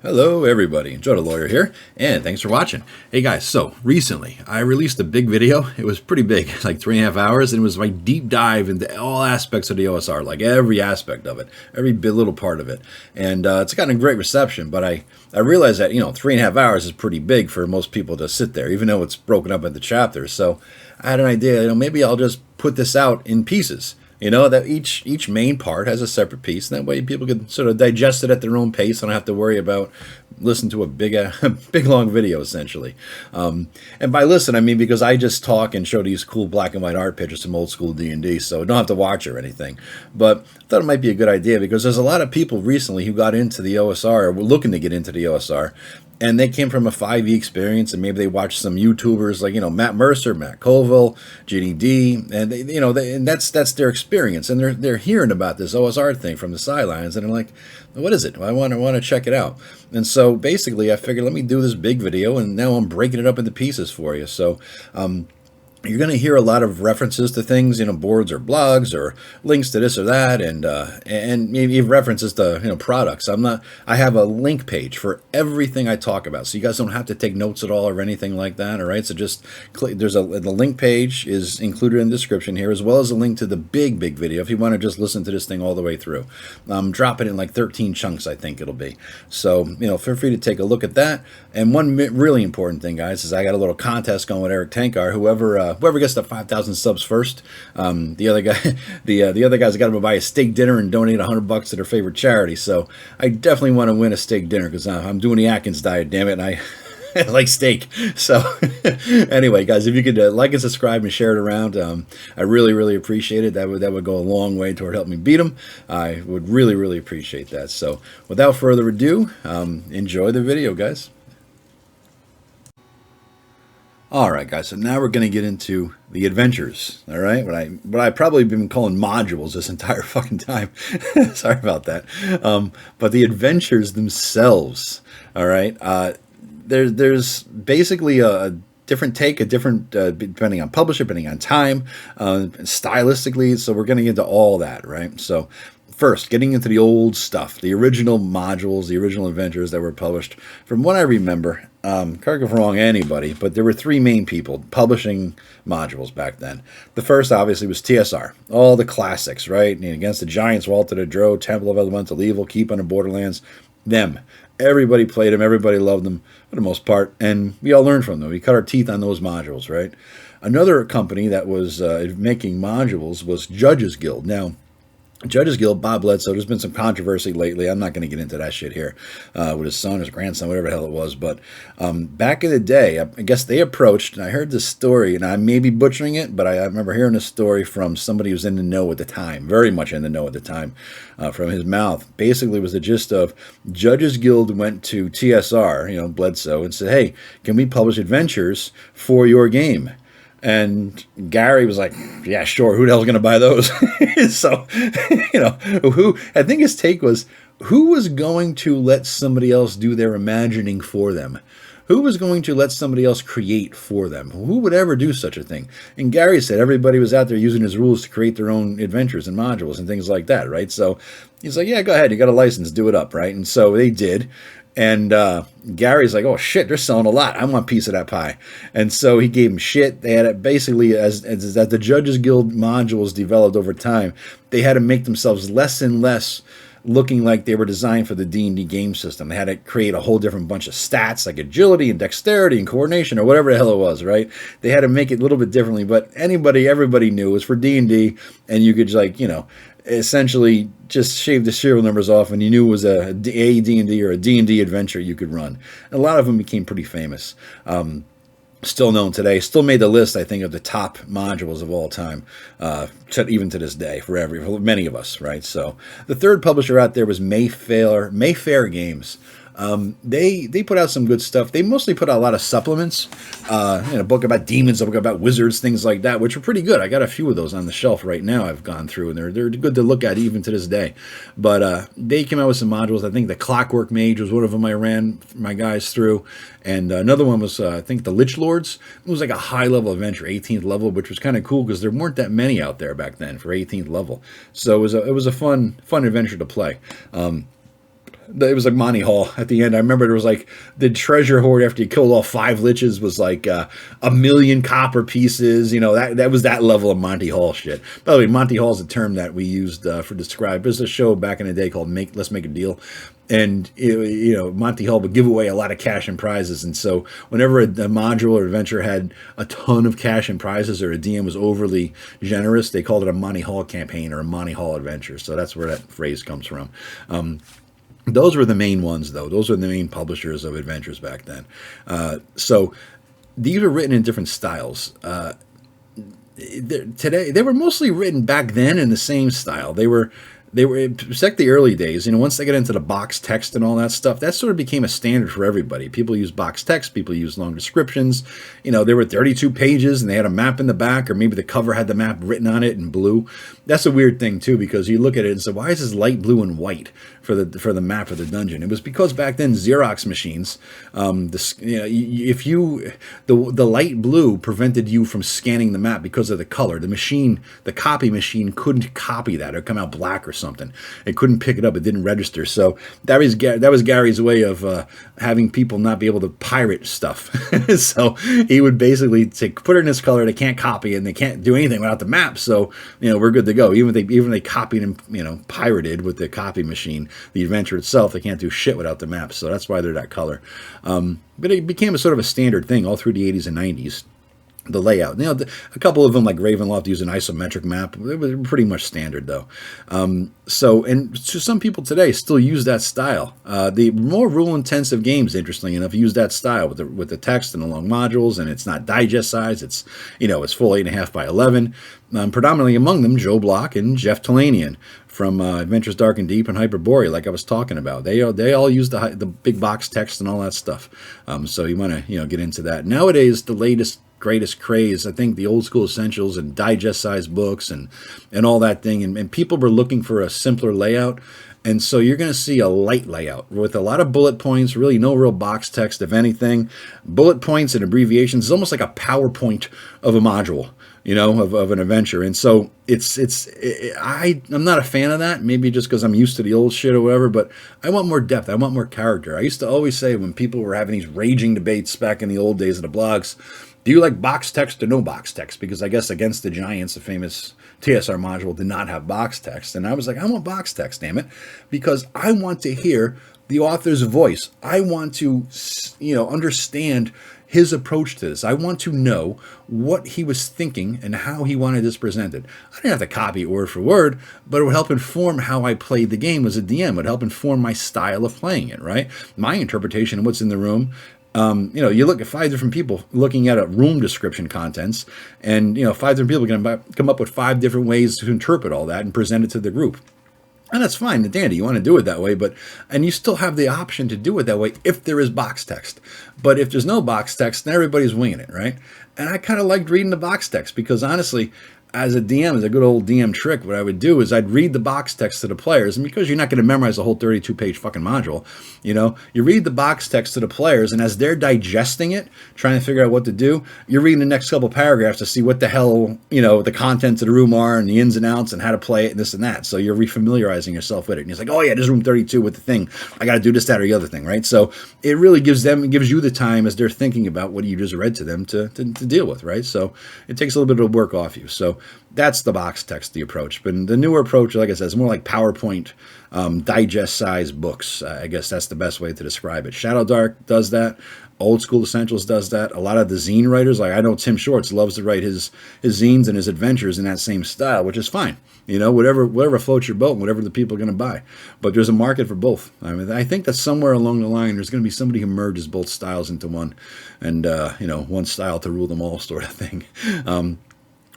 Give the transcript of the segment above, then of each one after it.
Hello everybody, Joe the Lawyer here, and thanks for watching. Hey guys, so recently I released a big video. It was pretty big, like 3.5 hours, and it was my deep dive into all aspects of the OSR, like every aspect of it, every little part of it. And it's gotten a great reception, but I realized that, 3.5 hours is pretty big for most people to sit there, even though it's broken up into chapters. So I had an idea, maybe I'll just put this out in pieces. That each main part has a separate piece, and that way people can sort of digest it at their own pace. I don't have to worry about listening to a big long video, essentially. And by listen, I mean because I just talk and show these cool black and white art pictures from old school D&D, so I don't have to watch or anything. But I thought it might be a good idea because there's a lot of people recently who got into the OSR, or were looking to get into the OSR, and they came from a 5e experience, and maybe they watched some YouTubers like Matt Mercer, Matt Colville, GDD, and and that's their experience, and they're hearing about this OSR thing from the sidelines, and they're like, what is it? I want to check it out. And so basically, I figured let me do this big video, and now I'm breaking it up into pieces for you. So. You're going to hear a lot of references to things, boards or blogs or links to this or that, and maybe references to products. I have a link page for everything I talk about, so you guys don't have to take notes at all or anything like that. All right, so just click. The link page is included in the description here, as well as a link to the big video if you want to just listen to this thing all the way through. I'm dropping it in like 13 chunks, I think it'll be. So feel free to take a look at that. And one really important thing, guys, is I got a little contest going with Eric Tankar. Whoever gets to 5,000 subs first, the other guy, the other guys got to buy a steak dinner and donate $100 to their favorite charity. So I definitely want to win a steak dinner because I'm doing the Atkins diet, damn it, and I like steak. So anyway, guys, if you could like and subscribe and share it around, I really appreciate it. That would go a long way toward helping me beat them. I would really appreciate that. So without further ado, enjoy the video, guys. All right, guys, so now we're going to get into the adventures, all right? What I probably been calling modules this entire fucking time. Sorry about that. But the adventures themselves, all right? There's basically a different take, depending on publisher, depending on time, stylistically, so we're going to get into all that, right? So first, getting into the old stuff, the original modules, the original adventures that were published. From what I remember, correct me if I'm wrong, anybody, but there were three main people publishing modules back then. The first, obviously, was TSR. All the classics, right? Against the Giants, Walter the Drow, Temple of Elemental Evil, Keep on the Borderlands. Them. Everybody played them. Everybody loved them for the most part. And we all learned from them. We cut our teeth on those modules, right? Another company that was making modules was Judges Guild. Now, Judges Guild, Bob Bledsoe, there's been some controversy lately. I'm not going to get into that shit here with his son, his grandson, whatever the hell it was. But back in the day, I guess they approached, and I heard this story, and I may be butchering it, but I remember hearing this story from somebody who was in the know at the time, very much in the know at the time, from his mouth. Basically, it was the gist of Judges Guild went to TSR, Bledsoe, and said, hey, can we publish adventures for your game? And Gary was like, yeah, sure. Who the hell's going to buy those? So, who, I think his take was, who was going to let somebody else do their imagining for them? Who was going to let somebody else create for them? Who would ever do such a thing? And Gary said everybody was out there using his rules to create their own adventures and modules and things like that, right? So he's like, yeah, go ahead. You got a license. Do it up, right? And so they did. And Gary's like, oh, shit, they're selling a lot. I want a piece of that pie. And so he gave him shit. They had it basically, as the Judges Guild modules developed over time, they had to make themselves less and less looking like they were designed for the D&D game system. They had to create a whole different bunch of stats like agility and dexterity and coordination or whatever the hell it was, right? They had to make it a little bit differently, but everybody knew it was for D&D, and you could just essentially just shave the serial numbers off, and you knew it was a D&D or a D&D adventure you could run. And a lot of them became pretty famous. Still known today, still made the list, I think, of the top modules of all time, even to this day, for many of us, right? So the third publisher out there was Mayfair Games. They put out some good stuff. They mostly put out a lot of supplements, a book about demons, a book about wizards, things like that, which are pretty good. I got a few of those on the shelf right now I've gone through, and they're good to look at even to this day. But they came out with some modules. I think the Clockwork Mage was one of them I ran my guys through, and another one was, I think, the Lich Lords. It was like a high-level adventure, 18th level, which was kind of cool because there weren't that many out there back then for 18th level. So it was a fun adventure to play. It was like Monty Hall at the end. I remember there was like the treasure hoard after you killed all 5 liches was like 1,000,000 copper pieces. You know, that was that level of Monty Hall shit. By the way, Monty Hall is a term that we used for describe. There's a show back in the day called Let's Make a Deal. And, you know, Monty Hall would give away a lot of cash and prizes. And so whenever a module or adventure had a ton of cash and prizes, or a DM was overly generous, they called it a Monty Hall campaign or a Monty Hall adventure. So that's where that phrase comes from. Those were the main ones, though. Those were the main publishers of adventures back then. So these were written in different styles. Today, they were mostly written back then in the same style. They were, it's like the early days, you know, once they got into the box text and all that stuff, that sort of became a standard for everybody. People use box text, people use long descriptions. You know, there were 32 pages and they had a map in the back, or maybe the cover had the map written on it in blue. That's a weird thing too, because you look at it and say, why is this light blue and white for the map of the dungeon? It was because back then Xerox machines, if the light blue prevented you from scanning the map because of the color. The copy machine couldn't copy that. It would come out black or something. It couldn't pick it up. It didn't register. So that was Gary's way of having people not be able to pirate stuff. So he would basically put it in this color. They can't copy it, and they can't do anything without the map. So, you know, we're good to go. Even if they copied and, you know, pirated with the copy machine, the adventure itself, they can't do shit without the maps. So that's why they're that color. But it became a sort of a standard thing all through the 80s and 90s. The layout. Now, a couple of them, like Ravenloft, use an isometric map. It was pretty much standard, though. And some people today still use that style. The more rule-intensive games, interestingly enough, use that style with the text and the long modules, and it's not digest size. It's, you know, it's full 8.5 by 11. Predominantly among them, Joe Block and Jeff Talanian from Adventures Dark and Deep and Hyperborea, like I was talking about. They all use the big box text and all that stuff. So you want to, you know, get into that. Nowadays, the latest greatest craze, I think, the old school essentials and digest sized books and all that thing, and people were looking for a simpler layout. And so you're going to see a light layout with a lot of bullet points, really no real box text, if anything. Bullet points and abbreviations. It's almost like a PowerPoint of a module, you know, of an adventure. And so I'm not a fan of that, maybe just because I'm used to the old shit or whatever, but I want more depth. I want more character. I used to always say, when people were having these raging debates back in the old days of the blogs, do you like box text or no box text? Because I guess Against the Giants, the famous TSR module, did not have box text. And I was like, I want box text, damn it. Because I want to hear the author's voice. I want to, you know, understand his approach to this. I want to know what he was thinking and how he wanted this presented. I didn't have to copy it word for word, but it would help inform how I played the game as a DM. It would help inform my style of playing it, right? My interpretation of what's in the room. You know, you look at 5 different people looking at a room description contents, and, you know, 5 different people are going to come up with 5 different ways to interpret all that and present it to the group. And that's fine, dandy, you want to do it that way, and you still have the option to do it that way if there is box text. But if there's no box text, then everybody's winging it, right? And I kind of liked reading the box text, because honestly, as a DM, as a good old DM trick, what I would do is I'd read the box text to the players. And because you're not going to memorize the whole 32-page fucking module, you know, you read the box text to the players, and as they're digesting it, trying to figure out what to do, you're reading the next couple paragraphs to see what the hell, you know, the contents of the room are and the ins and outs and how to play it and this and that. So you're refamiliarizing yourself with it. And it's like, oh yeah, this room 32 with the thing. I got to do this, that, or the other thing, right? So it really gives you the time as they're thinking about what you just read to them to deal with, right? So it takes a little bit of work off you. So that's the box text, the approach. But the newer approach, like I said, is more like PowerPoint, digest-sized books. I guess that's the best way to describe it. Shadow Dark does that. Old School Essentials does that. A lot of the zine writers, like I know Tim Shorts loves to write his zines and his adventures in that same style, which is fine. You know, whatever floats your boat, whatever the people are going to buy. But there's a market for both. I mean, I think that somewhere along the line, there's going to be somebody who merges both styles into one, and you know, one style to rule them all, sort of thing.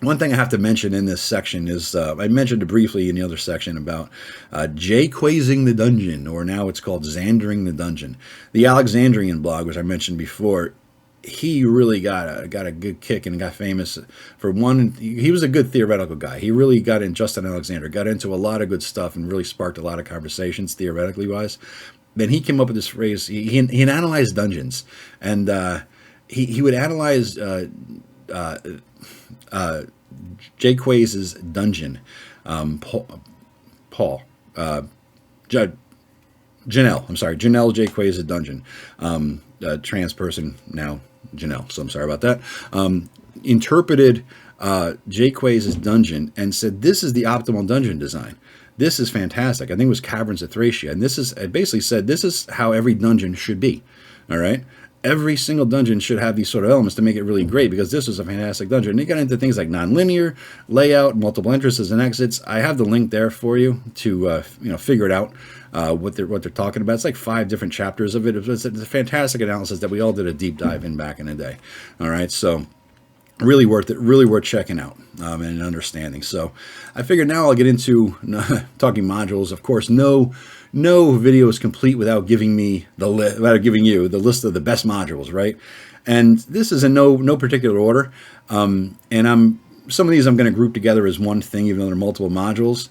One thing I have to mention in this section is, I mentioned it briefly in the other section about J-Quazing the Dungeon, or now it's called Xandering the Dungeon. The Alexandrian blog, which I mentioned before, he really got a good kick and got famous for one. He was a good theoretical guy. He really got in, Justin Alexander, got into a lot of good stuff and really sparked a lot of conversations theoretically wise. Then he came up with this phrase, he analyzed dungeons, and he would analyze J-Quaz's dungeon. Paul. Janelle. I'm sorry, Janelle J. Quay's a dungeon. Trans person now, Janelle. So I'm sorry about that. Interpreted J. Quay's dungeon and said, this is the optimal dungeon design. This is fantastic. I think it was Caverns of Thracia. And it basically said, this is how every dungeon should be. All right. Every single dungeon should have these sort of elements to make it really great, because this is a fantastic dungeon. And you got into things like nonlinear, layout, multiple entrances and exits. I have the link there for you to figure it out, what they're talking about. It's like 5 different chapters of it. It's a fantastic analysis that we all did a deep dive in back in the day. All right, so really worth it, really worth checking out and understanding. So I figured now I'll get into talking modules. Of course, no video is complete without giving me without giving you the list of the best modules, right? And this is in no particular order. And some of these I'm going to group together as one thing, even though they're multiple modules,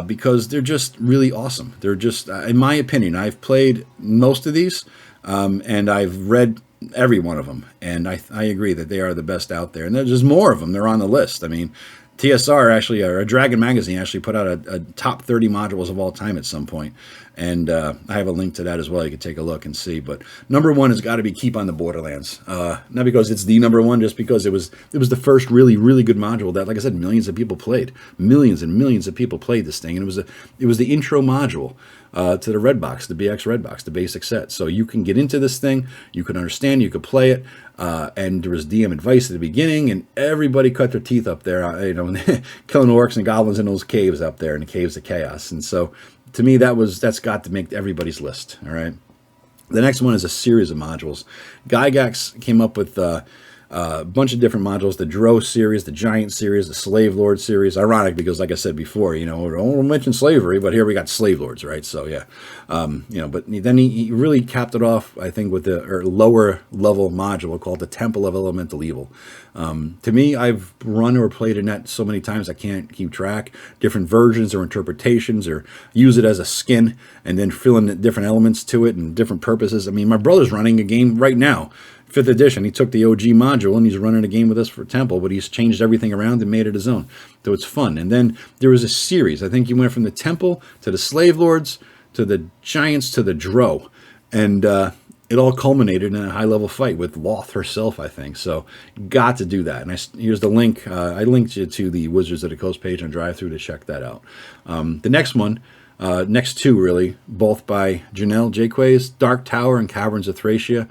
because they're just really awesome. They're just, in my opinion, I've played most of these, and I've read every one of them, and I agree that they are the best out there. And there's more of them. They're on the list. I mean, TSR actually, or Dragon Magazine actually put out a top 30 modules of all time at some point. And I have a link to that as well. You can take a look and see. But number one has got to be Keep on the Borderlands. Not because it's the number one, just because it was the first really, really good module that, like I said, millions of people played. Millions and millions of people played this thing. And it was the intro module to the Red Box, the BX Red Box, the basic set. So you can get into this thing, you can understand, you could play it, and there was DM advice at the beginning, and everybody cut their teeth up there, killing orcs and goblins in those caves up there, in the Caves of Chaos. And so, to me, that's got to make everybody's list. All right. The next one is a series of modules. Gygax came up with a bunch of different modules: the Drow series, the Giant series, the Slave Lord series. Ironic, because like I said before, we don't mention slavery, but here we got slave lords, right? So yeah, but then he really capped it off, I think, with the lower level module called the Temple of Elemental Evil. To me, I've run or played in that so many times I can't keep track. Different versions or interpretations, or use it as a skin and then fill in different elements to it and different purposes. I mean, my brother's running a game right now, 5th edition. He took the OG module and he's running a game with us for Temple, but he's changed everything around and made it his own. So it's fun. And then there was a series. I think you went from the Temple to the Slave Lords to the Giants to the Drow. And it all culminated in a high-level fight with Loth herself, I think. So got to do that. And here's the link. I linked you to the Wizards of the Coast page on Drive-Thru to check that out. The next one, next two really, both by Janelle J. Quay's, Dark Tower and Caverns of Thracia.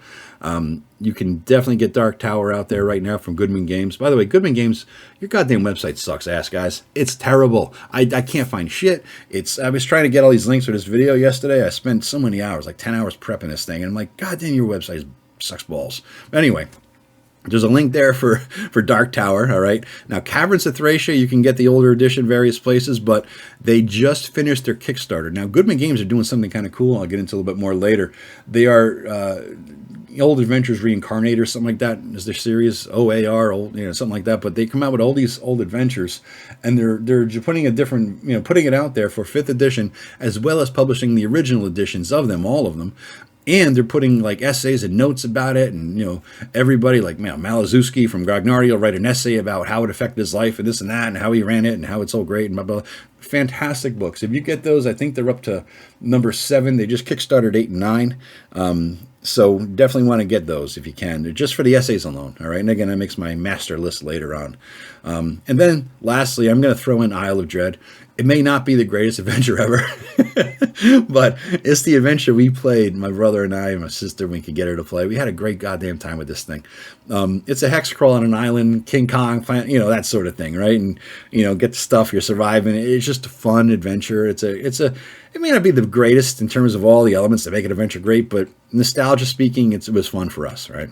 You can definitely get Dark Tower out there right now from Goodman Games. By the way, Goodman Games, your goddamn website sucks ass, guys. It's terrible. I can't find shit. I was trying to get all these links for this video yesterday. I spent so many hours, like 10 hours prepping this thing, and I'm like, goddamn, your website sucks balls. But anyway, there's a link there for Dark Tower, all right? Now, Caverns of Thracia, you can get the older edition various places, but they just finished their Kickstarter. Now, Goodman Games are doing something kind of cool. I'll get into a little bit more later. They are Old Adventures Reincarnate or something like that is their series, OAR, something like that. But they come out with all these old adventures, and they're putting putting it out there for 5th edition, as well as publishing the original editions of them, all of them. And they're putting like essays and notes about it, and everybody like Malazewski from Grognardi will write an essay about how it affected his life and this and that, and how he ran it, and how it's so great, and blah blah. Fantastic books. If you get those, I think they're up to number 7. They just kickstarted 8 and 9. So definitely want to get those if you can. They're just for the essays alone, all right? And again, that makes my master list later on. And then lastly, I'm going to throw in Isle of Dread. It may not be the greatest adventure ever, but it's the adventure we played, my brother and I and my sister, we could get her to play. We had a great goddamn time with this thing. It's a hex crawl on an island, King Kong, that sort of thing, right? And, get the stuff, you're surviving. It's just a fun adventure. It may not be the greatest in terms of all the elements that make an adventure great, but nostalgia speaking, it was fun for us, right?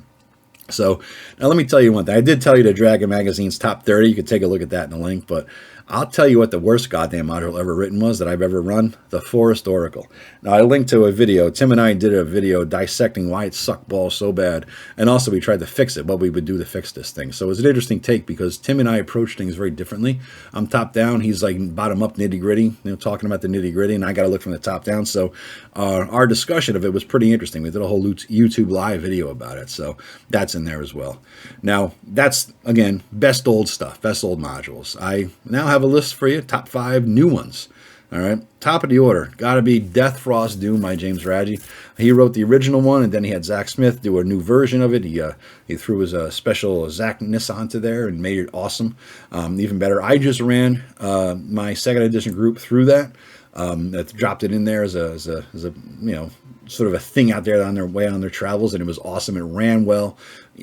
So now let me tell you one thing. I did tell you the Dragon Magazine's top 30. You could take a look at that in the link, but I'll tell you what the worst goddamn module ever written was that I've ever run, the Forest Oracle. Now, I linked to a video. Tim and I did a video dissecting why it sucked balls so bad, and also we tried to fix it, what we would do to fix this thing. So it was an interesting take because Tim and I approach things very differently. I'm top down. He's like bottom up, nitty gritty, talking about the nitty gritty, and I got to look from the top down. So our discussion of it was pretty interesting. We did a whole YouTube live video about it, so that's in there as well. Now, that's, again, best old stuff, best old modules. I now have a list for you, top 5 new ones. All right, top of the order, got to be Death Frost Doom by James Raggi. He wrote the original one, and then he had Zach Smith do a new version of it. He threw his special Zach-ness onto there and made it awesome, even better. I just ran my second edition group through that. That dropped it in there as a sort of a thing out there on their way on their travels, and it was awesome. It ran well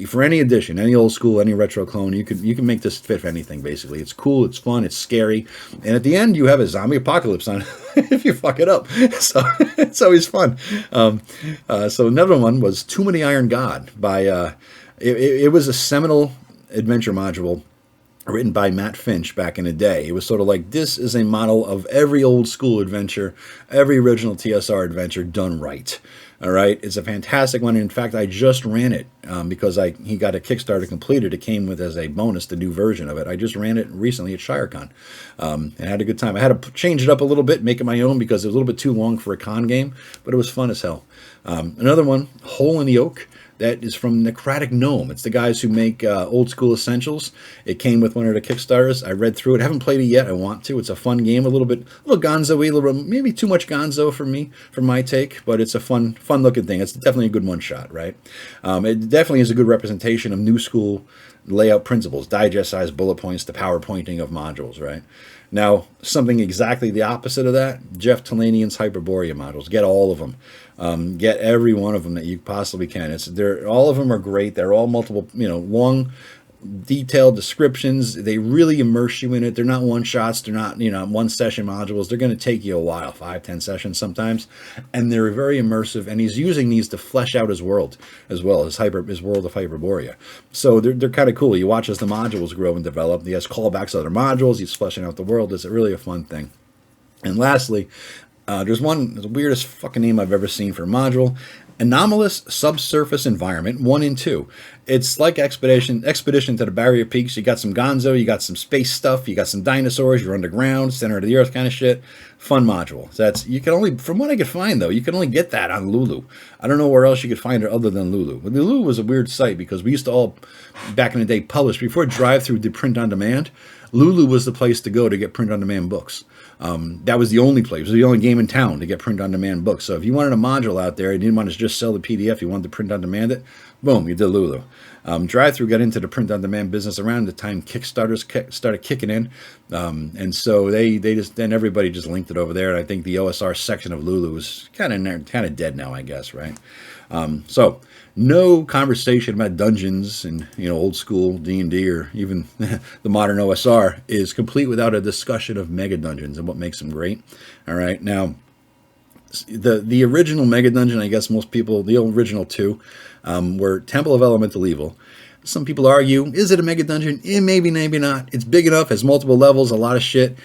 for any edition, any old school, any retro clone. You can make this fit for anything. Basically, it's cool, it's fun, it's scary, and at the end you have a zombie apocalypse on if you fuck it up. So it's always fun. So another one was Too Many Iron God by it was a seminal adventure module written by Matt Finch back in the day. It was sort of like, this is a model of every old school adventure, every original TSR adventure done right. All right, it's a fantastic one. In fact, I just ran it because he got a Kickstarter completed. It came with as a bonus the new version of it. I just ran it recently at ShireCon and had a good time. I had to change it up a little bit, make it my own because it was a little bit too long for a con game, but it was fun as hell. Another one, Hole in the Oak. That is from Necrotic Gnome. It's the guys who make old school essentials. It came with one of the Kickstarters. I read through it. I haven't played it yet. I want to. It's a fun game. A little gonzo-y, maybe too much gonzo for my take, but it's a fun looking thing. It's definitely a good one shot, right? It definitely is a good representation of new school layout principles, digest size bullet points, the PowerPointing of modules, right? Now, something exactly the opposite of that, Jeff Talanian's Hyperborea modules. Get all of them. Get every one of them that you possibly can. All of them are great. They're all multiple, long, detailed descriptions. They really immerse you in it. They're not one shots. They're not, one session modules. They're going to take you a while, 5-10 sessions sometimes, and they're very immersive. And he's using these to flesh out his world as well, his world of Hyperborea. So they're kind of cool. You watch as the modules grow and develop. He has callbacks to other modules. He's fleshing out the world. It's really a fun thing. And lastly, there's the weirdest fucking name I've ever seen for a module. Anomalous Subsurface Environment 1 and 2. It's like Expedition to the Barrier Peaks. You got some gonzo, you got some space stuff, you got some dinosaurs, you're underground, center of the earth kind of shit. Fun module. From what I could find though, you can only get that on Lulu. I don't know where else you could find it other than Lulu. But Lulu was a weird site because we used to all, back in the day, publish. Before Drive-Thru did print on demand, Lulu was the place to go to get print on demand books. That was the only place. It was the only game in town to get print-on-demand books. So if you wanted a module out there, you didn't want to just sell the PDF, you wanted to print-on-demand it, boom, you did Lulu. Drive-Thru got into the print-on-demand business around the time Kickstarters started kicking in. And so then everybody just linked it over there. And I think the OSR section of Lulu is kind of dead now, I guess, right? So no conversation about dungeons and old school D&D or even the modern OSR is complete without a discussion of Megadungeons and what makes them great. All right, now the original Megadungeon, I guess most people, the original two, were Temple of Elemental Evil. Some people argue, is it a Megadungeon? Maybe, maybe not. It's big enough, has multiple levels, a lot of shit.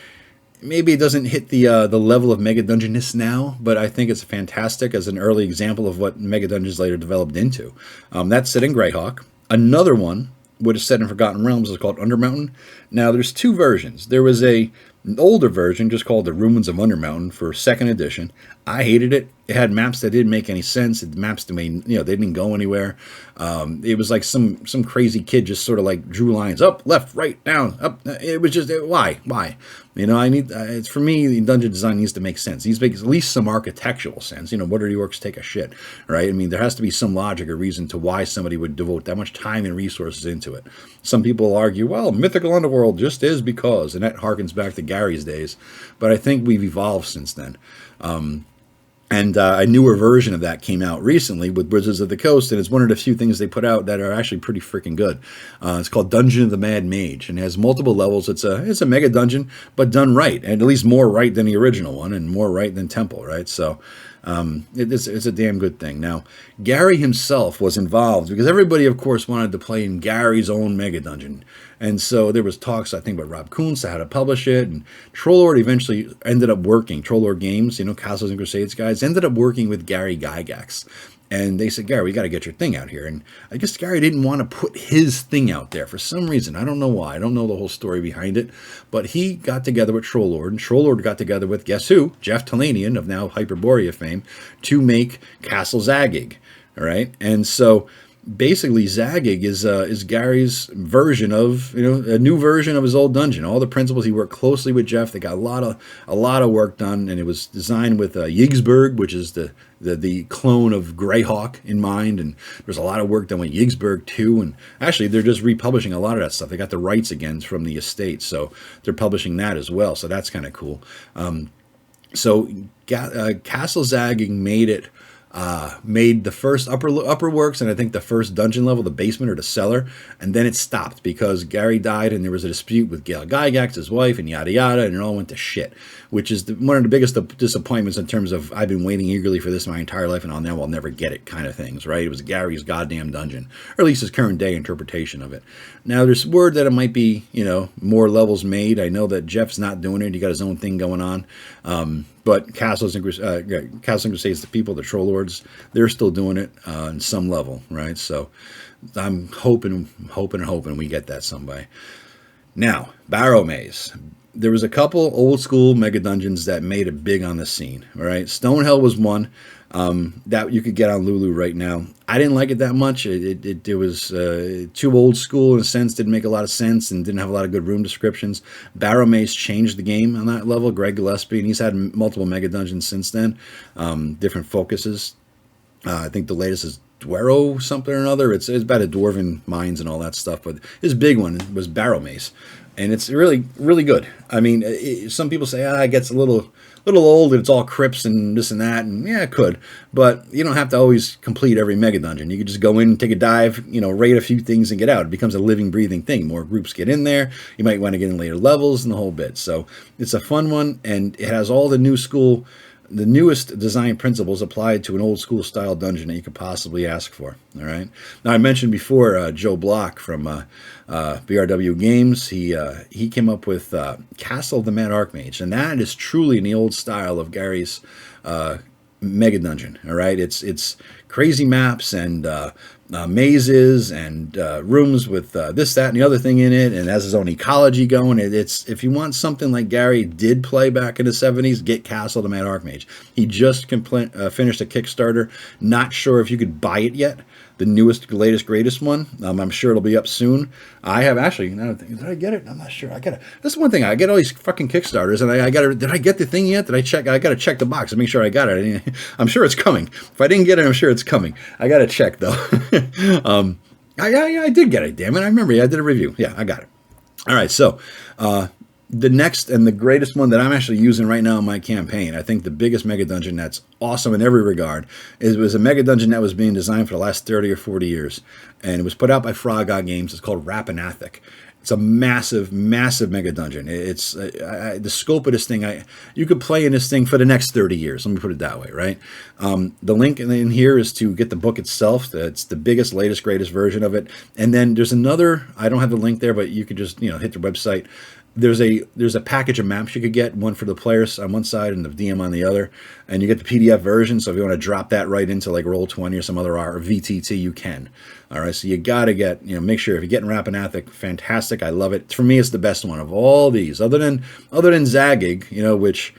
Maybe it doesn't hit the level of Megadungeonness now, but I think it's fantastic as an early example of what Megadungeons later developed into. That's set in Greyhawk. Another one, what is set in Forgotten Realms, is called Undermountain. Now, there's two versions. There was an older version just called The Ruins of Undermountain for 2nd edition. I hated it. It had maps that didn't make any sense. Maps that made, they didn't go anywhere. It was like some crazy kid just sort of like drew lines up, left, right, down, up. It was just, why? It's for me, the dungeon design needs to make sense. It needs to make at least some architectural sense. What are the orcs take a shit, right? I mean, there has to be some logic or reason to why somebody would devote that much time and resources into it. Some people argue, well, Mythical Underworld just is because, and that harkens back to Gary's days. But I think we've evolved since then. And a newer version of that came out recently with Wizards of the Coast, and it's one of the few things they put out that are actually pretty freaking good. It's called Dungeon of the Mad Mage, and it has multiple levels. It's a mega dungeon, but done right, and at least more right than the original one, and more right than Temple, right? So it's a damn good thing. Now, Gary himself was involved because everybody, of course, wanted to play in Gary's own mega dungeon. And so there was talks, I think, about Rob Kuntz, how to publish it. And Trollord eventually ended up working. Trollord Games, Castles and Crusades guys, ended up working with Gary Gygax. And they said, Gary, we got to get your thing out here. And I guess Gary didn't want to put his thing out there for some reason. I don't know why. I don't know the whole story behind it. But he got together with Trollord. And Trollord got together with, guess who? Jeff Talanian of now Hyperborea fame, to make Castle Zagig. All right. And so basically Zagig is Gary's version of, a new version of his old dungeon. All the principles, he worked closely with Jeff. They got a lot of work done, and it was designed with Yigsburg, which is the clone of Greyhawk in mind. And there's a lot of work done with Yigsburg too. And actually, they're just republishing a lot of that stuff. They got the rights again from the estate, so they're publishing that as well. So that's kind of cool. So Castle Zagig made the first upper works, and I think the first dungeon level, the basement or the cellar, and then it stopped because Gary died and there was a dispute with Gail Gygax, his wife, and yada yada, and it all went to shit, which is one of the biggest disappointments in terms of I've been waiting eagerly for this my entire life and I'll never get it kind of things, right? It was Gary's goddamn dungeon, or at least his current day interpretation of it. Now there's word that it might be, more levels made. I know that Jeff's not doing it. He got his own thing going on. But Castles and Crusades, the people, the Troll Lords, they're still doing it on some level, right? So I'm hoping we get that someday. Now, Barrow Maze. There was a couple old school Mega Dungeons that made it big on the scene, right? Stonehell was one that you could get on Lulu right now. I didn't like it that much. It was too old school in a sense, didn't make a lot of sense, and didn't have a lot of good room descriptions. Barrow Maze changed the game on that level. Greg Gillespie, and he's had multiple Mega Dungeons since then, different focuses. I think the latest is Dwero something or another. It's about a dwarven mines and all that stuff, but his big one was Barrow Maze, and it's really, really good. I mean, some people say, it gets a little old and it's all crypts and this and that, and yeah, it could, but you don't have to always complete every Mega Dungeon. You could just go in, take a dive, raid a few things and get out. It becomes a living, breathing thing. More groups get in there. You might want to get in later levels and the whole bit. So it's a fun one, and it has all the newest design principles applied to an old school style dungeon that you could possibly ask for. All right. Now I mentioned before Joe Block from BRW Games. He came up with Castle of the Mad Archmage, and that is truly in the old style of Gary's Mega Dungeon. All right. It's crazy maps and mazes and rooms with this, that, and the other thing in it, and has his own ecology going. It's if you want something like Gary did play back in the 70s, get Castle of the Mad Archmage. He just finished a Kickstarter. Not sure if you could buy it yet. The newest, latest, greatest one. I'm sure it'll be up soon. I have actually. Did I get it? I'm not sure. That's one thing. I get all these fucking Kickstarters, and I got. Did I get the thing yet? Did I check? I got to check the box and make sure I got it. I'm sure it's coming. If I didn't get it, I'm sure it's coming. I got to check though. I did get it. Damn it! I remember. I did a review. Yeah, I got it. All right. So. The next and the greatest one that I'm actually using right now in my campaign, I think the biggest Mega Dungeon that's awesome in every regard, was a Mega Dungeon that was being designed for the last 30 or 40 years. And it was put out by Frog God Games. It's called Rappan Athuk. It's a massive, massive Mega Dungeon. It's the scope of this thing. You could play in this thing for the next 30 years. Let me put it that way, right? The link in here is to get the book itself. It's the biggest, latest, greatest version of it. And then there's another. I don't have the link there, but you could just hit the website. There's a package of maps you could get, one for the players on one side and the DM on the other, and you get the PDF version. So if you want to drop that right into like Roll20 or some other or VTT, you can. All right, so you got to get, make sure if you're getting Rappan Athuk, fantastic. I love it. For me, it's the best one of all these, other than Zagig, which,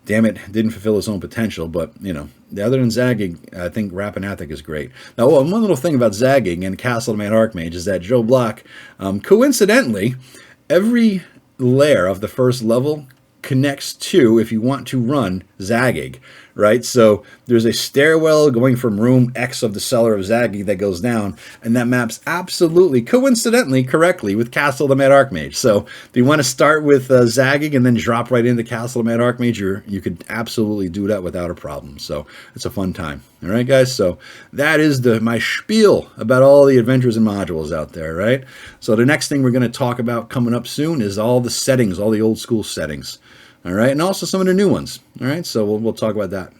damn it, didn't fulfill its own potential. But the other than Zagig, I think Rappan Athuk is great. Now, one little thing about Zagig and Castle of the Mad Archmage is that Joe Block, coincidentally, every layer of the first level connects to, if you want to run Zagig, right? So there's a stairwell going from room X of the cellar of Zagig that goes down, and that maps absolutely, coincidentally, correctly with Castle of the Mad Archmage. So if you want to start with Zagig and then drop right into Castle of the Mad Archmage, you could absolutely do that without a problem. So it's a fun time. All right, guys? So that is my spiel about all the adventures and modules out there, right? So the next thing we're going to talk about coming up soon is all the settings, all the old school settings. All right, and also some of the new ones. All right, so we'll talk about that.